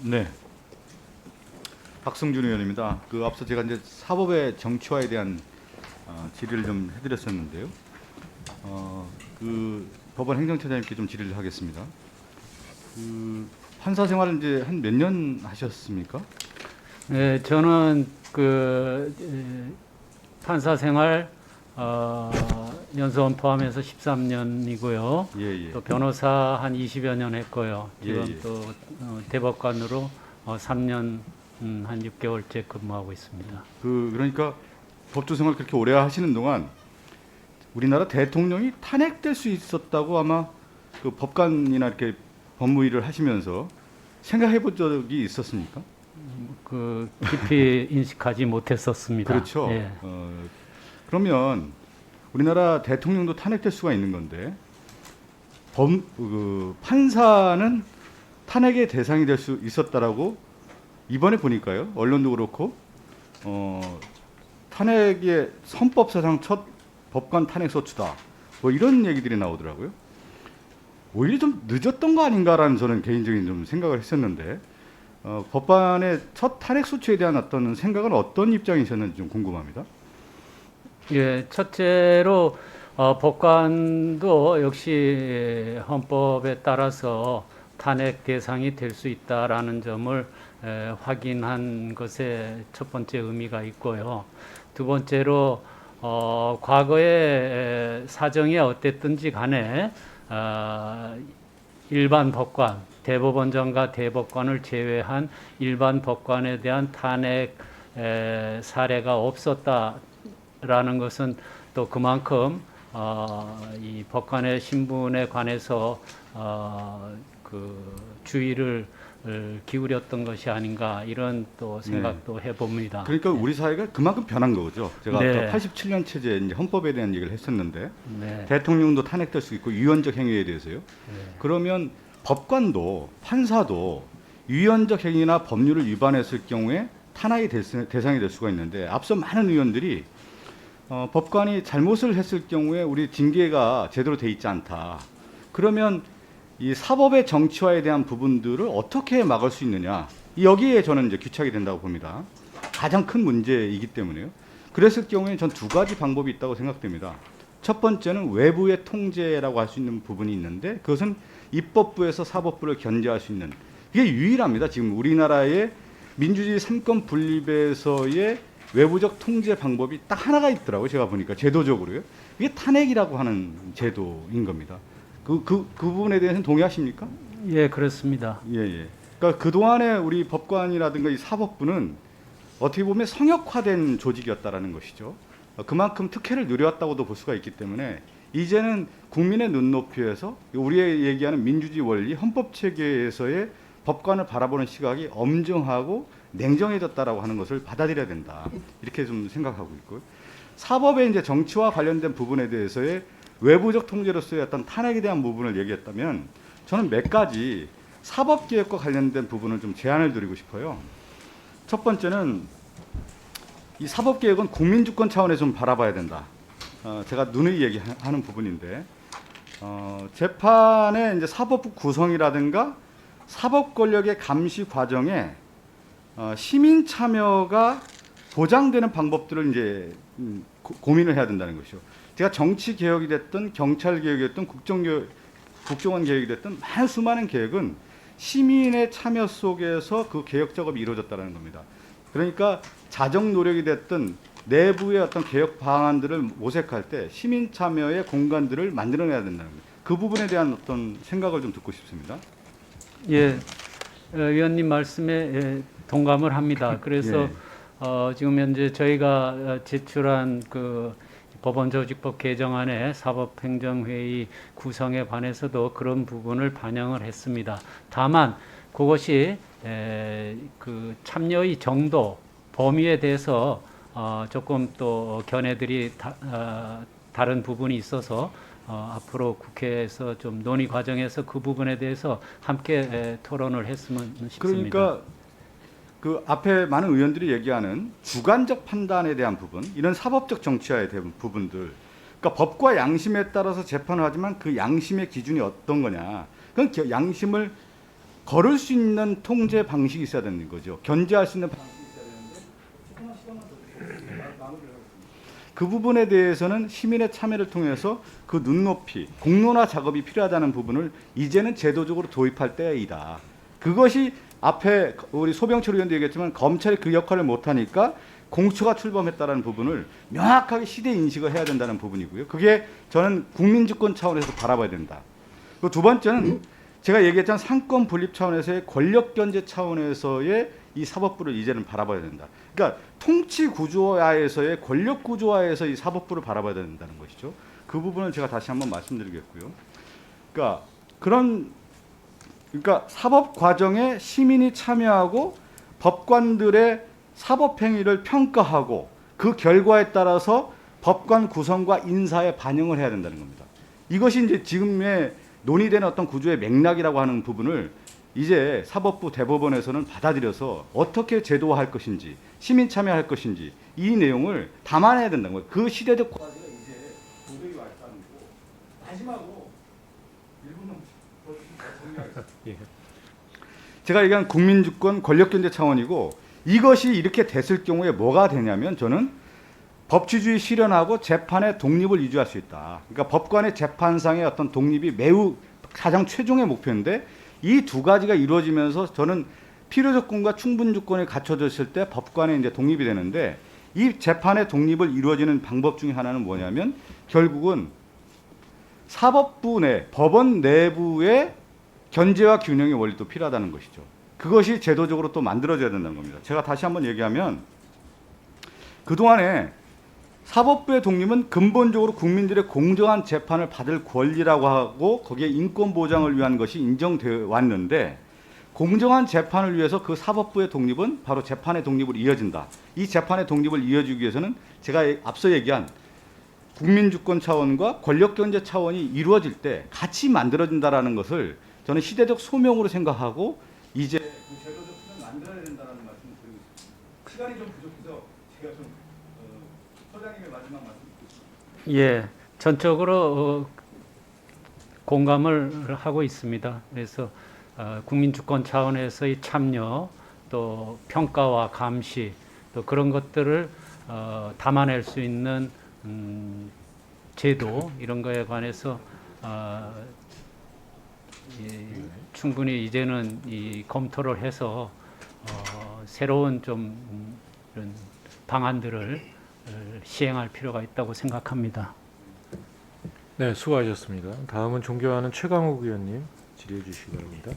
네, 박승준 의원입니다. 앞서 제가 이제 사법의 정치화에 대한 질의를 좀 해드렸었는데요. 법원 행정처장님께 좀 질의를 하겠습니다. 판사 생활을 이제 한 몇 년 하셨습니까? 네, 저는 판사 생활 연수원 포함해서 13년이고요. 예, 예. 또 변호사 한 20여 년 했고요. 지금 예, 예. 또 대법관으로 3년 한 6개월째 근무하고 있습니다. 그러니까 법조 생활 그렇게 오래 하시는 동안 우리나라 대통령이 탄핵될 수 있었다고 아마 그 법관이나 이렇게 법무위를 하시면서 생각해 본 적이 있었습니까? 깊이 인식하지 못했었습니다. 그렇죠. 예. 그러면 우리나라 대통령도 탄핵될 수가 있는 건데 판사는 탄핵의 대상이 될 수 있었다라고 이번에 보니까요. 언론도 그렇고 탄핵의 헌법사상 첫 법관 탄핵 소추다. 뭐 이런 얘기들이 나오더라고요. 오히려 좀 늦었던 거 아닌가라는 저는 개인적인 좀 생각을 했었는데 법관의 첫 탄핵 소추에 대한 어떤 생각은 어떤 입장이셨는지 좀 궁금합니다. 예, 첫째로 법관도 역시 헌법에 따라서 탄핵 대상이 될 수 있다라는 점을 확인한 것에 첫 번째 의미가 있고요. 두 번째로 과거의 사정이 어땠든지 간에 일반 법관, 대법원장과 대법관을 제외한 일반 법관에 대한 탄핵 사례가 없었다라는 것은 또 그만큼 이 법관의 신분에 관해서 주의를 기울였던 것이 아닌가 이런 또 생각도 해봅니다. 그러니까 우리 사회가 그만큼 변한 거죠. 제가 네. 아까 87년 체제 이제 헌법에 대한 얘기를 했었는데 네. 대통령도 탄핵될 수 있고 유연적 행위에 대해서요. 그러면 법관도 판사도 유연적 행위나 법률을 위반했을 경우에 탄핵의 대상이 될 수가 있는데 앞서 많은 의원들이 법관이 잘못을 했을 경우에 우리 징계가 제대로 돼 있지 않다. 그러면 이 사법의 정치화에 대한 부분들을 어떻게 막을 수 있느냐. 여기에 저는 이제 귀착이 된다고 봅니다. 가장 큰 문제이기 때문에요. 그랬을 경우에 전 두 가지 방법이 있다고 생각됩니다. 첫 번째는 외부의 통제라고 할 수 있는 부분이 있는데 그것은 입법부에서 사법부를 견제할 수 있는 이게 유일합니다. 지금 우리나라의 민주주의 삼권 분립에서의 외부적 통제 방법이 딱 하나가 있더라고요. 제가 보니까 제도적으로요. 이게 탄핵이라고 하는 제도인 겁니다. 그 부분에 대해서는 동의하십니까? 예, 그렇습니다. 예, 예. 그러니까 그동안에 우리 법관이라든가 이 사법부는 어떻게 보면 성역화된 조직이었다라는 것이죠. 그만큼 특혜를 누려왔다고도 볼 수가 있기 때문에 이제는 국민의 눈높이에서 우리의 얘기하는 민주주의 원리, 헌법 체계에서의 법관을 바라보는 시각이 엄정하고 냉정해졌다라고 하는 것을 받아들여야 된다. 이렇게 좀 생각하고 있고요. 사법의 이제 정치와 관련된 부분에 대해서의 외부적 통제로서의 어떤 탄핵에 대한 부분을 얘기했다면 저는 몇 가지 사법개혁과 관련된 부분을 좀 제안을 드리고 싶어요. 첫 번째는 이 사법개혁은 국민주권 차원에서 좀 바라봐야 된다. 제가 누누이 얘기하는 부분인데 재판의 이제 사법부 구성이라든가 사법 권력의 감시 과정에 시민 참여가 보장되는 방법들을 이제 고민을 해야 된다는 것이죠. 제가 정치 개혁이 됐든 경찰 개혁이 됐든 국정원 개혁이 됐든 수많은 개혁은 시민의 참여 속에서 그 개혁 작업이 이루어졌다는 겁니다. 그러니까 자정 노력이 됐든 내부의 어떤 개혁 방안들을 모색할 때 시민 참여의 공간들을 만들어내야 된다는 겁니다. 그 부분에 대한 어떤 생각을 좀 듣고 싶습니다. 예, 의원님 말씀에 동감을 합니다. 그래서 예. 지금 현재 저희가 제출한 법원조직법 개정안의 사법행정회의 구성에 관해서도 그런 부분을 반영을 했습니다. 다만 그것이 참여의 정도, 범위에 대해서 조금 또 견해들이 다른 부분이 있어서 앞으로 국회에서 좀 논의 과정에서 그 부분에 대해서 함께 토론을 했으면 싶습니다. 그러니까 그 앞에 많은 의원들이 얘기하는 주관적 판단에 대한 부분, 이런 사법적 정치화에 대한 부분들, 그러니까 법과 양심에 따라서 재판을 하지만 그 양심의 기준이 어떤 거냐, 그건 양심을 걸을 수 있는 통제 방식이 있어야 되는 거죠. 견제할 수 있는 방식이 있어야 되는데 조금만 시간만 더 드리겠습니다. 마무리를 하겠습니다. 그 부분에 대해서는 시민의 참여를 통해서 그 눈높이, 공론화 작업이 필요하다는 부분을 이제는 제도적으로 도입할 때이다. 그것이 앞에 우리 소병철 의원도 얘기했지만 검찰이 그 역할을 못하니까 공처가 출범했다는 부분을 명확하게 시대 인식을 해야 된다는 부분이고요. 그게 저는 국민주권 차원에서 바라봐야 된다. 그 두 번째는 제가 얘기했던 상권 분립 차원에서의 권력 견제 차원에서의 이 사법부를 이제는 바라봐야 된다. 그러니까 통치 구조화에서의 권력 구조화에서 이 사법부를 바라봐야 된다는 것이죠. 그 부분을 제가 다시 한번 말씀드리겠고요. 그러니까 사법 과정에 시민이 참여하고 법관들의 사법 행위를 평가하고 그 결과에 따라서 법관 구성과 인사에 반영을 해야 된다는 겁니다. 이것이 이제 지금의 논의되는 어떤 구조의 맥락이라고 하는 부분을 이제 사법부 대법원에서는 받아들여서 어떻게 제도화할 것인지 시민 참여할 것인지 이 내용을 담아내야 된다는 거예요. 그 시대적 과제가 이제 도덕이 와 있다는 거고 마지막으로 1분은 정리하겠습니다. 예. 제가 얘기한 국민주권 권력견제 차원이고 이것이 이렇게 됐을 경우에 뭐가 되냐면 저는 법치주의 실현하고 재판의 독립을 유지할 수 있다. 그러니까 법관의 재판상의 어떤 독립이 매우 가장 최종의 목표인데 이 두 가지가 이루어지면서 저는 필요 조건과 충분 조건이 갖춰졌을 때 법관의 이제 독립이 되는데 이 재판의 독립을 이루어지는 방법 중에 하나는 뭐냐면 결국은 사법부 내 법원 내부의 견제와 균형의 원리도 필요하다는 것이죠. 그것이 제도적으로 또 만들어져야 된다는 겁니다. 제가 다시 한번 얘기하면 그동안에 사법부의 독립은 근본적으로 국민들의 공정한 재판을 받을 권리라고 하고 거기에 인권 보장을 위한 것이 인정되어 왔는데 공정한 재판을 위해서 그 사법부의 독립은 바로 재판의 독립으로 이어진다. 이 재판의 독립을 이어주기 위해서는 제가 앞서 얘기한 국민주권 차원과 권력견제 차원이 이루어질 때 같이 만들어진다라는 것을 저는 시대적 소명으로 생각하고 이제 그 제도적 틀을 만들어야 된다는 말씀을 드리고 있습니다. 시간이 좀 부족해서 제가 좀 소장님의 마지막 말씀 듣겠습니다. 예, 전적으로 공감을 하고 있습니다. 그래서 국민주권 차원에서의 참여, 또 평가와 감시, 또 그런 것들을 담아낼 수 있는 제도 이런 거에 관해서 충분히 이제는 이 검토를 해서 새로운 좀 이런 방안들을 시행할 필요가 있다고 생각합니다. 네, 수고하셨습니다. 다음은 존경하는 최강욱 의원님 질의해 주시기 바랍니다.